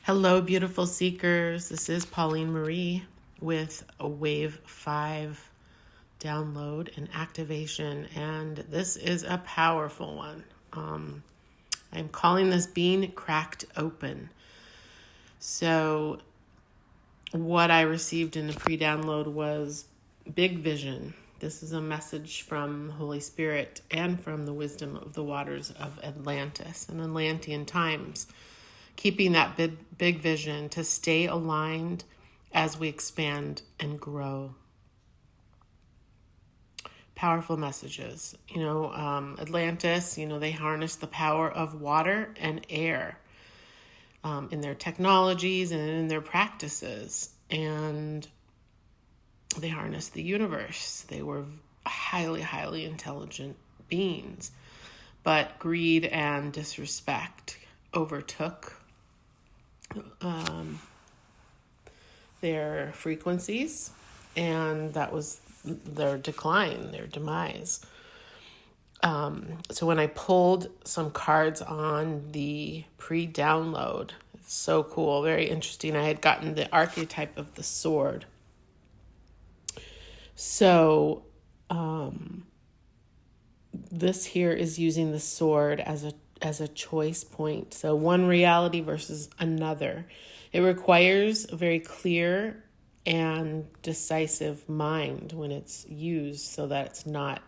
Hello, beautiful seekers. This is Pauline Marie with a Wave 5 download and activation, and this is a powerful one. I'm calling this being cracked open. So what I received in the pre-download was big vision. This is a message from Holy Spirit and from the wisdom of the waters of Atlantis and Atlantean times. Keeping that big vision to stay aligned as we expand and grow. Powerful messages. Atlantis, they harness the power of water and air in their technologies and in their practices. And they harnessed the universe. They were highly, highly intelligent beings. But greed and disrespect overtook their frequencies, and that was their decline, their demise. So when I pulled some cards on the pre-download, it's so cool, very interesting. I had gotten the archetype of the sword. So this here is using the sword as a choice point. So one reality versus another. It requires a very clear and decisive mind when it's used so that it's not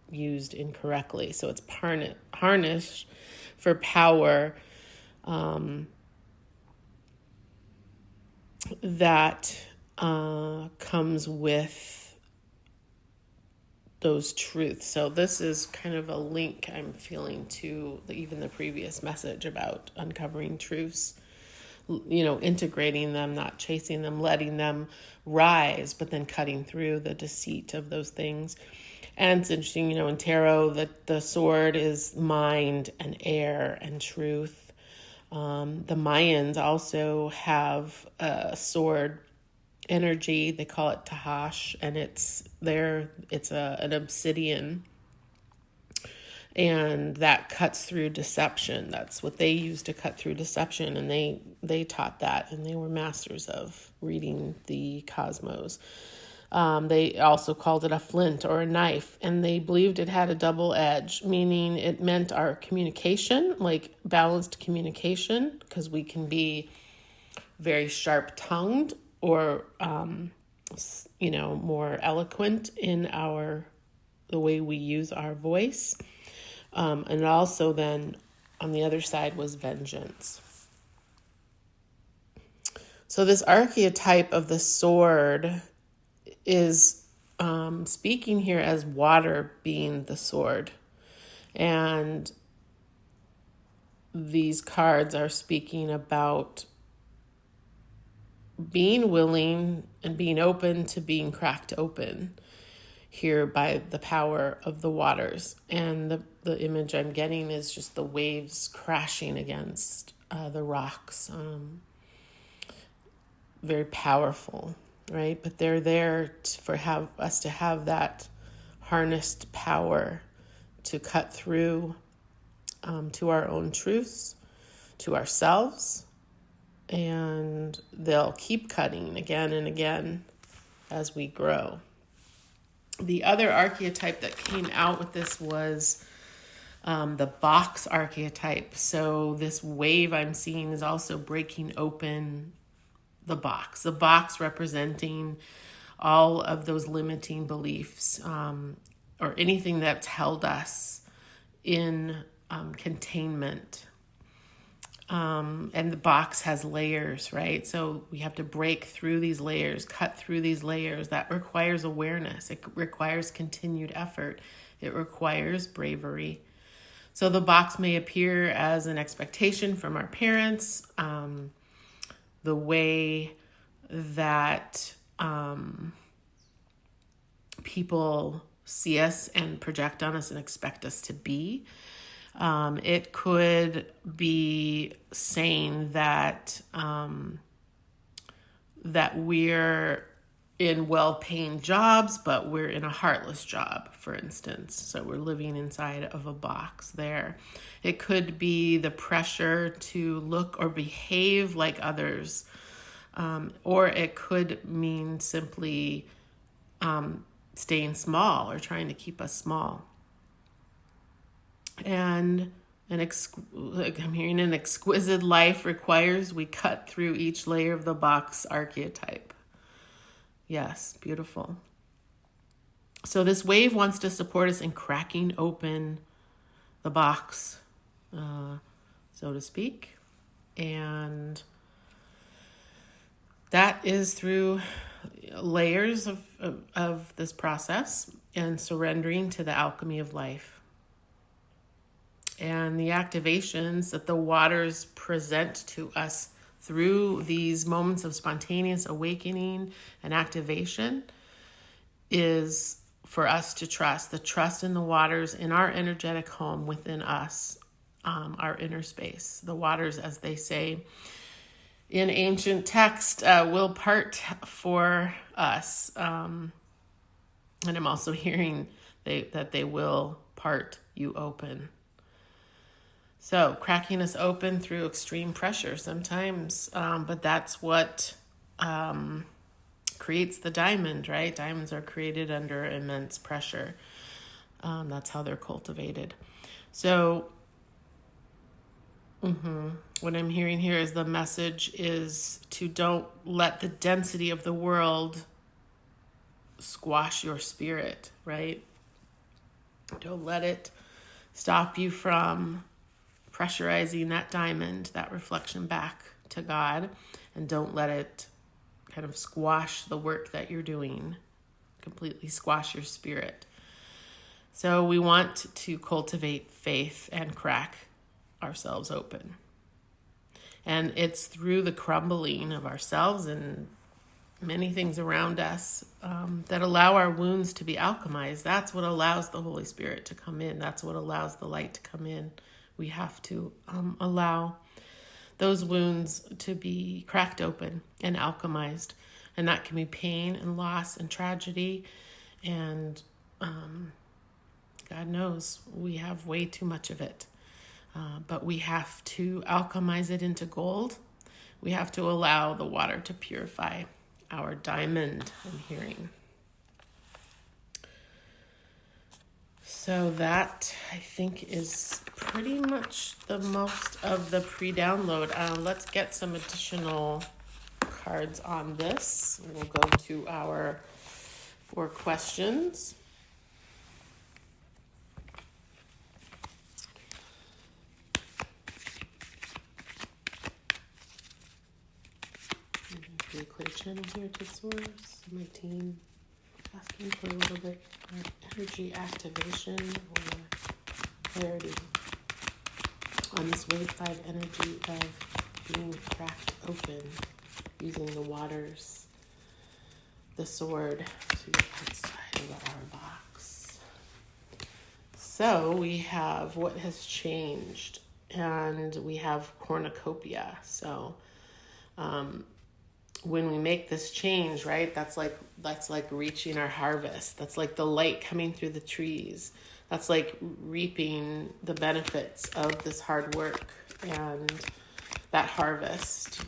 used incorrectly. So it's harnessed for power that comes with those truths. So this is kind of a link I'm feeling to even the previous message about uncovering truths, integrating them, not chasing them, letting them rise, but then cutting through the deceit of those things. And it's interesting, in tarot, that the sword is mind and air and truth. The Mayans also have a sword energy. They call it Tahash, and it's an obsidian, and that cuts through deception. That's what they use to cut through deception, and they taught that, and they were masters of reading the cosmos. They also called it a flint or a knife, and they believed it had a double edge, meaning it meant our communication, like balanced communication, because we can be very sharp-tongued or more eloquent in the way we use our voice. And also then on the other side was vengeance. So this archetype of the sword is speaking here as water being the sword. And these cards are speaking about being willing and being open to being cracked open here by the power of the waters. And the image I'm getting is just the waves crashing against the rocks. Very powerful, right? But they're there for us to have that harnessed power to cut through to our own truths, to ourselves, and they'll keep cutting again and again as we grow. The other archetype that came out with this was the box archetype. So this wave I'm seeing is also breaking open the box representing all of those limiting beliefs or anything that's held us in containment. And the box has layers, right? So we have to break through these layers, cut through these layers. That requires awareness. It requires continued effort. It requires bravery. So the box may appear as an expectation from our parents, the way that people see us and project on us and expect us to be. It could be saying that that we're in well-paying jobs, but we're in a heartless job, for instance. So we're living inside of a box there. It could be the pressure to look or behave like others, or it could mean simply staying small or trying to keep us small. And I'm hearing an exquisite life requires we cut through each layer of the box archetype. Yes, beautiful. So this wave wants to support us in cracking open the box, so to speak. And that is through layers of this process and surrendering to the alchemy of life. And the activations that the waters present to us through these moments of spontaneous awakening and activation is for us to trust. The trust in the waters, in our energetic home within us, our inner space. The waters, as they say in ancient text, will part for us. And I'm also hearing that they will part you open. So cracking us open through extreme pressure sometimes, but that's what creates the diamond, right? Diamonds are created under immense pressure. That's how they're cultivated. So what I'm hearing here is the message is to don't let the density of the world squash your spirit, right? Don't let it stop you from pressurizing that diamond, that reflection back to God, and don't let it kind of squash the work that you're doing, completely squash your spirit. So we want to cultivate faith and crack ourselves open. And it's through the crumbling of ourselves and many things around us that allow our wounds to be alchemized. That's what allows the Holy Spirit to come in. That's what allows the light to come in. We have to allow those wounds to be cracked open and alchemized. And that can be pain and loss and tragedy. And God knows we have way too much of it. But we have to alchemize it into gold. We have to allow the water to purify our diamond, I'm hearing. So that, I think, is pretty much the most of the pre-download. Let's get some additional cards on this. We'll go to our 4 questions. Do a clear channel here to source. My team asking for a little bit of energy activation or clarity on this wave 5 energy of being cracked open, using the waters, the sword to get outside of our box. So we have what has changed, and we have cornucopia. So when we make this change, right, that's like reaching our harvest. That's like the light coming through the trees. That's like reaping the benefits of this hard work, and that harvest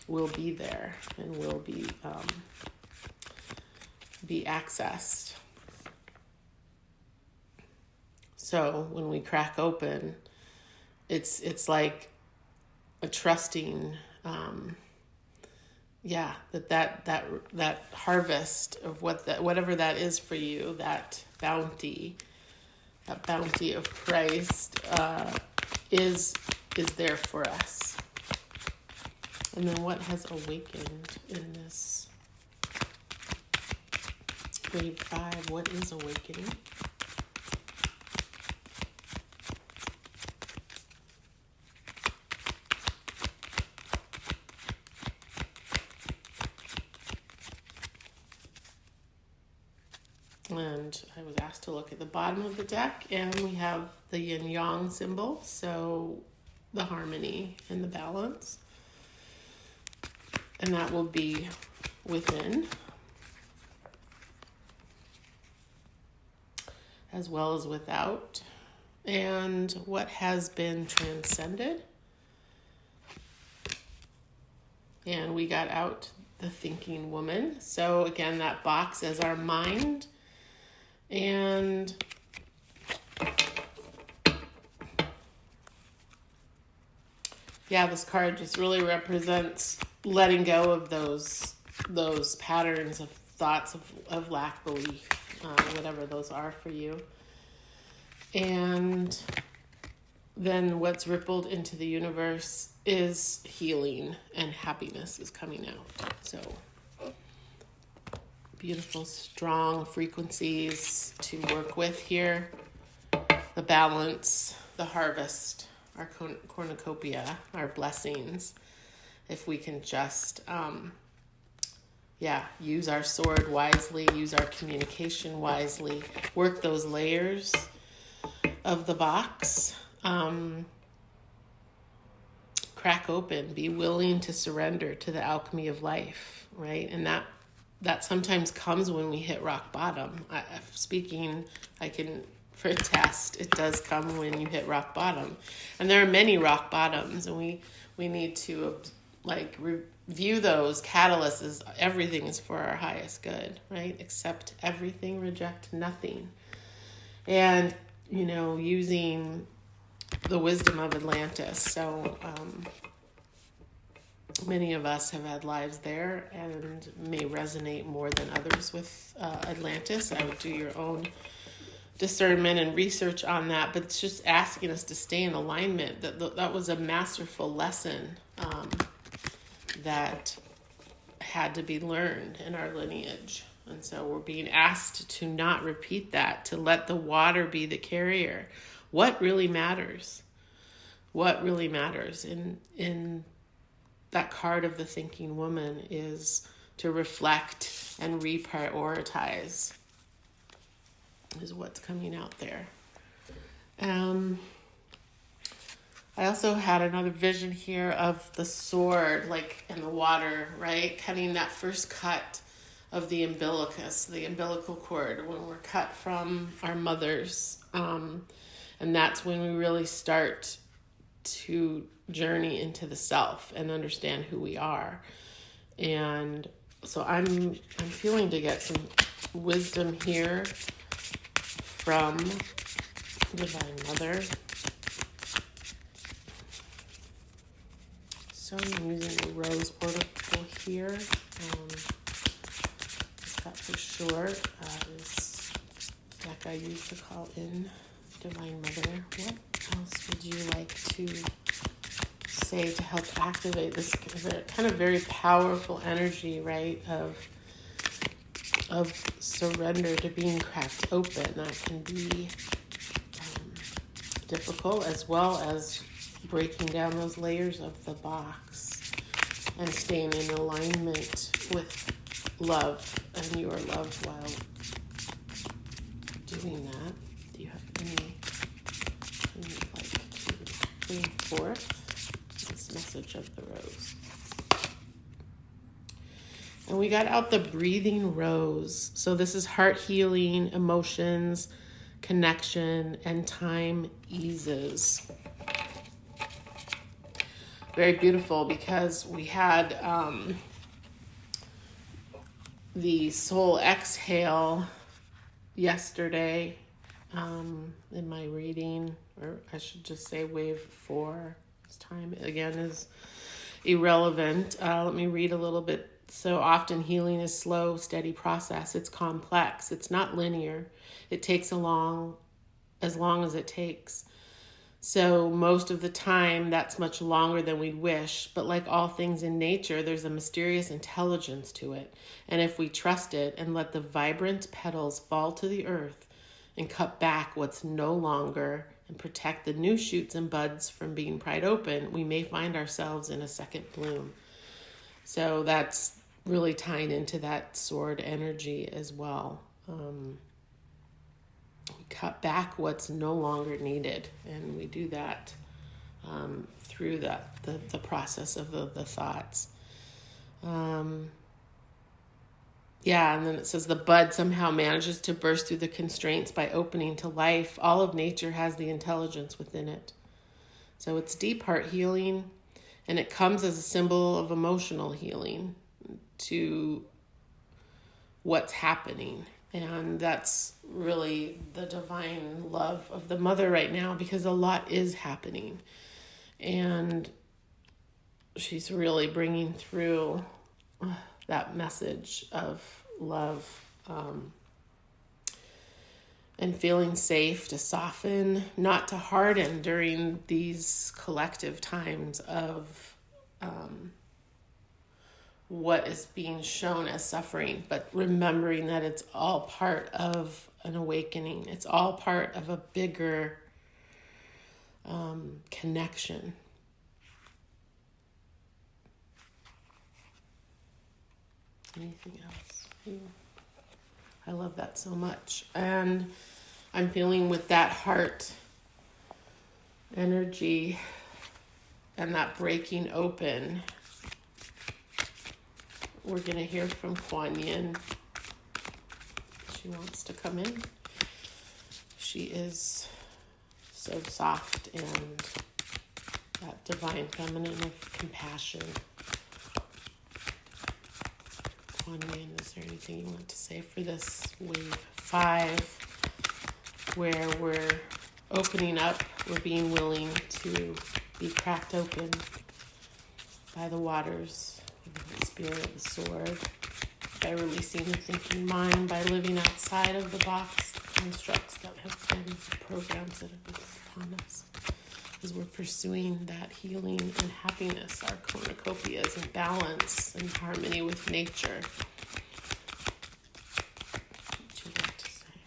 will be there and will be accessed. So when we crack open, it's like a trusting. That harvest of whatever that is for you, that bounty of Christ is there for us. And then what has awakened in this wave 5? What is awakening? And I was asked to look at the bottom of the deck, and we have the yin yang symbol, so the harmony and the balance. And that will be within. as well as without, and what has been transcended. And we got out the thinking woman. So again, that box as our mind. And yeah, this card just really represents letting go of those patterns of thoughts of lack belief, whatever those are for you. And then what's rippled into the universe is healing, and happiness is coming out. So beautiful, strong frequencies to work with here. The balance, the harvest, our cornucopia, our blessings. If we can just, use our sword wisely, use our communication wisely, work those layers of the box, crack open, be willing to surrender to the alchemy of life, right? And that sometimes comes when we hit rock bottom. I can attest, it does come when you hit rock bottom. And there are many rock bottoms, and we need to review those catalysts as everything is for our highest good, right? Accept everything, reject nothing. And, using the wisdom of Atlantis. So many of us have had lives there and may resonate more than others with Atlantis. I would do your own discernment and research on that, but it's just asking us to stay in alignment. That was a masterful lesson that had to be learned in our lineage. And so we're being asked to not repeat that, to let the water be the carrier. What really matters? What really matters in that card of the thinking woman is to reflect and reprioritize is what's coming out there. I also had another vision here of the sword, in the water, right? Cutting that first cut of the umbilicus, the umbilical cord, when we're cut from our mothers. And that's when we really start to journey into the self and understand who we are. And so I'm feeling to get some wisdom here from Divine Mother. So I'm using the Rose Oracle here. That for sure is the deck I use to call in Divine Mother. What else would you like to say to help activate this kind of very powerful energy, right, of surrender to being cracked open? That can be difficult, as well as breaking down those layers of the box and staying in alignment with love and your love while doing that. Do you have anything you'd like to bring forth? This message of the rose. And we got out the breathing rose. So this is heart healing, emotions, connection, and time eases. Very beautiful, because we had the soul exhale yesterday in my reading, or I should just say wave 4. This time again is irrelevant. Let me read a little bit. So often healing is slow, steady process. It's complex. It's not linear. It takes as long as it takes. So most of the time, that's much longer than we wish. But like all things in nature, there's a mysterious intelligence to it. And if we trust it and let the vibrant petals fall to the earth and cut back what's no longer and protect the new shoots and buds from being pried open, we may find ourselves in a second bloom. So that's really tying into that sword energy as well. We cut back what's no longer needed, and we do that through the process of the thoughts. Yeah, and then it says the bud somehow manages to burst through the constraints by opening to life. All of nature has the intelligence within it. So it's deep heart healing, and it comes as a symbol of emotional healing to what's happening. And that's really the divine love of the mother right now, because a lot is happening. And she's really bringing through that message of love, and feeling safe to soften, not to harden during these collective times of what is being shown as suffering, but remembering that it's all part of an awakening. It's all part of a bigger connection. Anything else? I love that so much. And I'm feeling with that heart energy and that breaking open, we're going to hear from Kuan Yin. She wants to come in. She is so soft and that divine feminine of compassion. Kuan Yin, is there anything you want to say for this wave 5, where we're opening up, we're being willing to be cracked open by the waters of the spirit, the sword, by releasing the thinking mind, by living outside of the box, the constructs that have been, the programs that have been upon us, as we're pursuing that healing and happiness, our cornucopias in balance and harmony with nature. What would you like to say?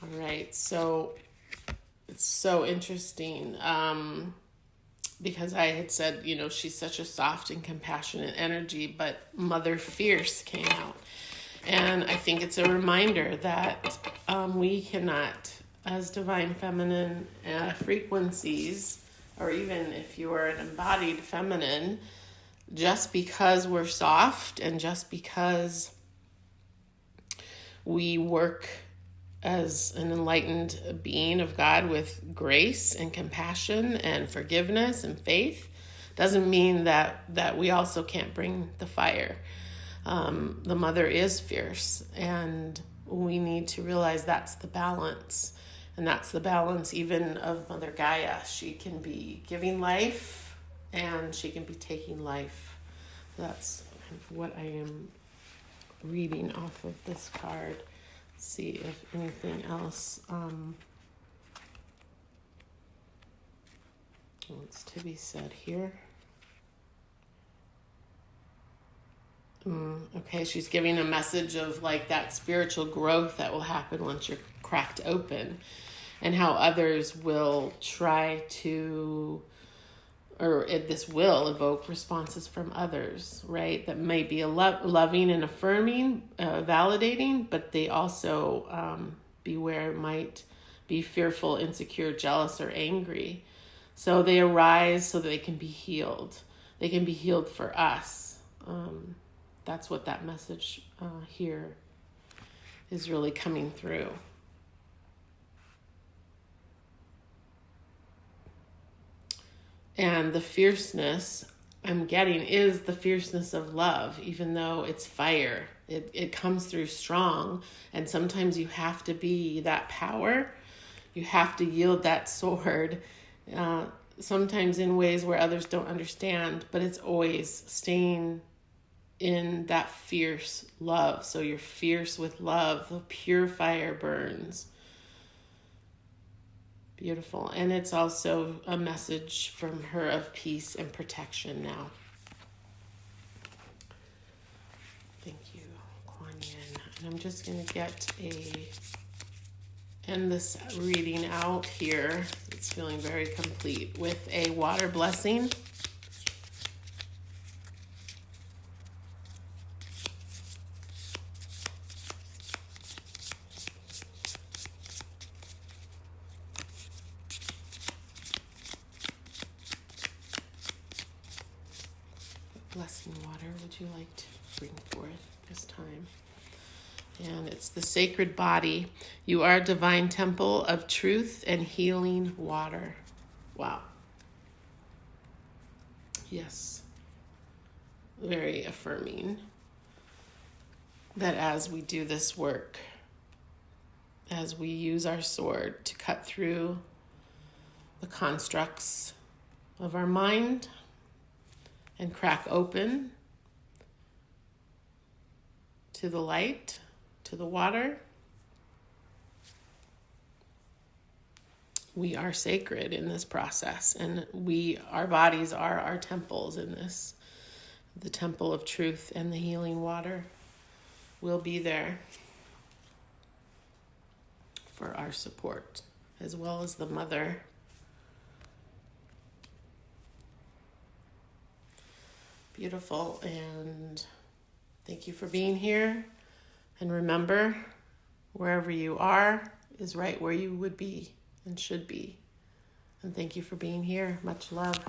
All right, so it's so interesting, because I had said, she's such a soft and compassionate energy, but Mother Fierce came out. And I think it's a reminder that we cannot, as divine feminine frequencies, or even if you are an embodied feminine, just because we're soft and just because we work as an enlightened being of God with grace and compassion and forgiveness and faith, doesn't mean that we also can't bring the fire. The mother is fierce, and we need to realize that's the balance. And that's the balance even of Mother Gaia. She can be giving life and she can be taking life. That's kind of what I am reading off of this card. See if anything else wants to be said here. Okay, she's giving a message of like that spiritual growth that will happen once you're cracked open, and how others will try to, this will evoke responses from others, right? That may be loving and affirming, validating, but they also beware might be fearful, insecure, jealous, or angry. So they arise so that they can be healed. They can be healed for us. That's what that message here is really coming through. And the fierceness I'm getting is the fierceness of love, even though it's fire. It comes through strong, and sometimes you have to be that power. You have to yield that sword, sometimes in ways where others don't understand, but it's always staying in that fierce love. So you're fierce with love. The pure fire burns. Beautiful. And it's also a message from her of peace and protection now. Thank you, Kuan Yin. And I'm just going to end this reading out here. It's feeling very complete with a water blessing. blessing water would you like to bring forth this time? And it's the sacred body. You are a divine temple of truth and healing water. Wow. Yes. Very affirming that as we do this work, as we use our sword to cut through the constructs of our mind and crack open to the light, to the water, we are sacred in this process, and our bodies are our temples in this. The temple of truth and the healing water will be there for our support, as well as the mother. Beautiful, and thank you for being here. And remember, wherever you are is right where you would be and should be. And thank you for being here. Much love.